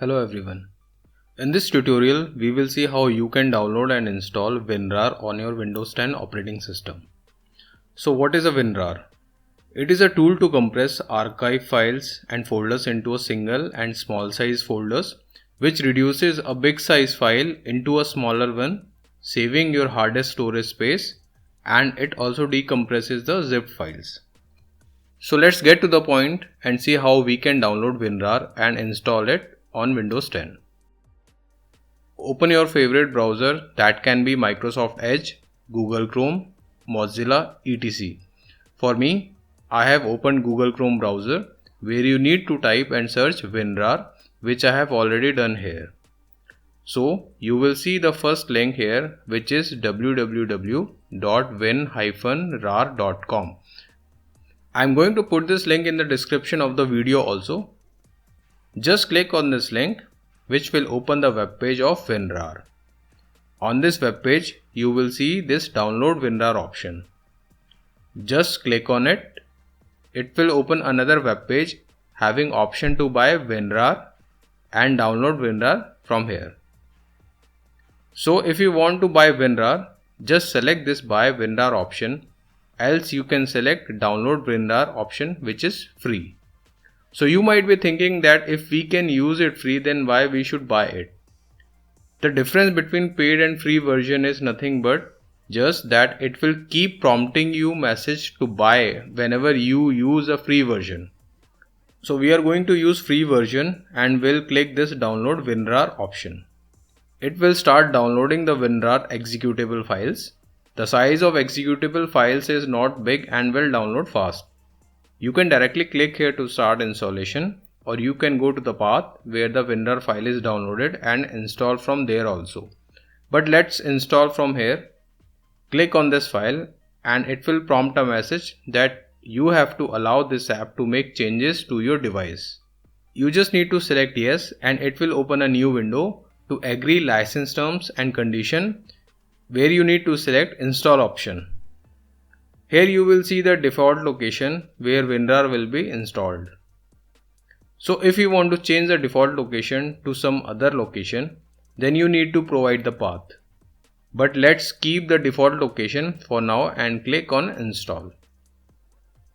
Hello everyone. In this tutorial, we will see how you can download and install WinRAR on your Windows 10 operating system. So what is a WinRAR? It is a tool to compress archive files and folders into a single and small size folders, which reduces a big size file into a smaller one, saving your hard disk storage space, and it also decompresses the zipped files. So let's get to the point and see how we can download WinRAR and install it on Windows 10. Open your favorite browser, that can be Microsoft Edge, Google Chrome, Mozilla, etc. For me, I have opened Google Chrome browser where you need to type and search WinRAR, which I have already done here. So you will see the first link here, which is www.win-rar.com. I am going to put this link in the description of the video also. Just click on this link, which will open the web page of WinRAR. On this web page, you will see this download WinRAR option. Just click on it. It will open another web page having option to buy WinRAR and download WinRAR from here. So if you want to buy WinRAR, just select this buy WinRAR option, else you can select download WinRAR option, which is free. So you might be thinking that if we can use it free, then why we should buy it? The difference between paid and free version is nothing but just that it will keep prompting you message to buy whenever you use a free version. So we are going to use free version and we'll click this download WinRAR option. It will start downloading the WinRAR executable files. The size of executable files is not big and will download fast. You can directly click here to start installation, or you can go to the path where the WinRAR file is downloaded and install from there also. But let's install from here. Click on this file and it will prompt a message that you have to allow this app to make changes to your device. You just need to select yes and it will open a new window to agree license terms and condition, where you need to select install option. Here you will see the default location where WinRAR will be installed. So if you want to change the default location to some other location, then you need to provide the path. But let's keep the default location for now and click on install.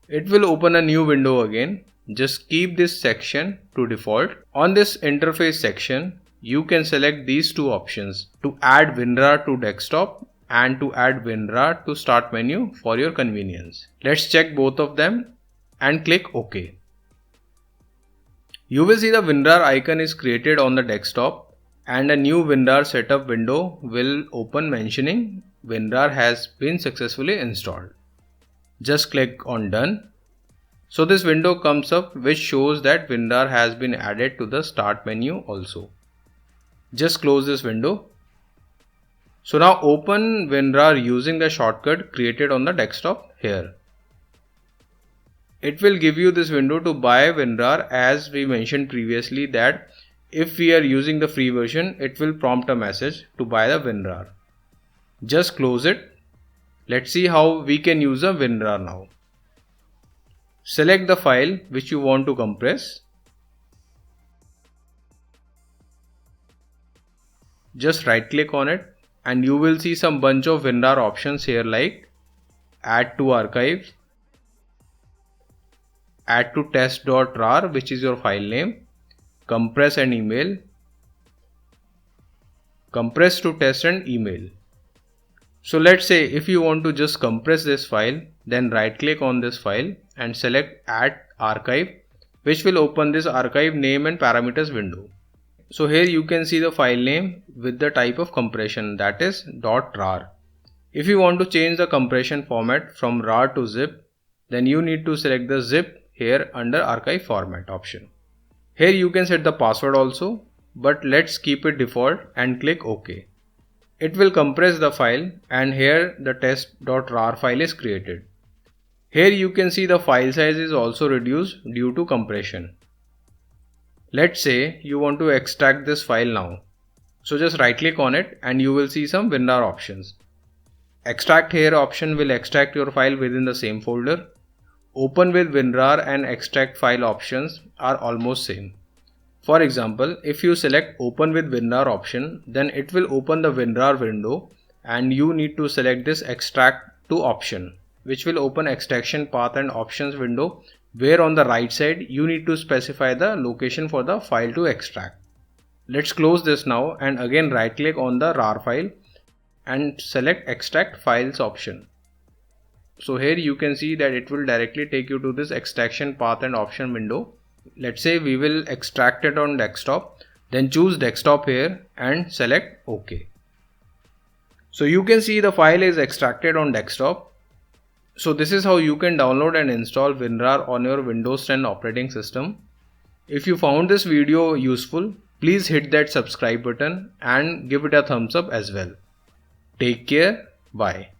It will open a new window again. Just keep this section to default. On this interface section, you can select these two options to add WinRAR to desktop and to add WinRAR to start menu for your convenience. Let's check both of them and click OK. You will see the WinRAR icon is created on the desktop and a new WinRAR setup window will open mentioning WinRAR has been successfully installed. Just click on done. So this window comes up which shows that WinRAR has been added to the start menu also. Just close this window. So now open WinRAR using the shortcut created on the desktop here. It will give you this window to buy WinRAR, as we mentioned previously that if we are using the free version, it will prompt a message to buy the WinRAR. Just close it. Let's see how we can use a WinRAR now. Select the file which you want to compress. Just right click on it and you will see some bunch of WinRAR options here like add to archive, add to test.rar, which is your file name, compress and email, compress to test and email. So let's say if you want to just compress this file, then right click on this file and select add archive, which will open this archive name and parameters window. So here you can see the file name with the type of compression, that is .rar. If you want to change the compression format from RAR to zip, then you need to select the zip here under archive format option. Here you can set the password also, but let's keep it default and click OK. It will compress the file and here the test.rar file is created. Here you can see the file size is also reduced due to compression. Let's say you want to extract this file now. So just right click on it and you will see some WinRAR options. Extract here option will extract your file within the same folder. Open with WinRAR and extract file options are almost same. For example, if you select open with WinRAR option, then it will open the WinRAR window and you need to select this extract to option, which will open extraction path and options window, where on the right side you need to specify the location for the file to extract. Let's close this now and again right click on the RAR file and select extract files option. So here you can see that it will directly take you to this extraction path and option window. Let's say we will extract it on desktop, then choose desktop here and select OK. So you can see the file is extracted on desktop. So this is how you can download and install WinRAR on your Windows 10 operating system. If you found this video useful, please hit that subscribe button and give it a thumbs up as well. Take care. Bye.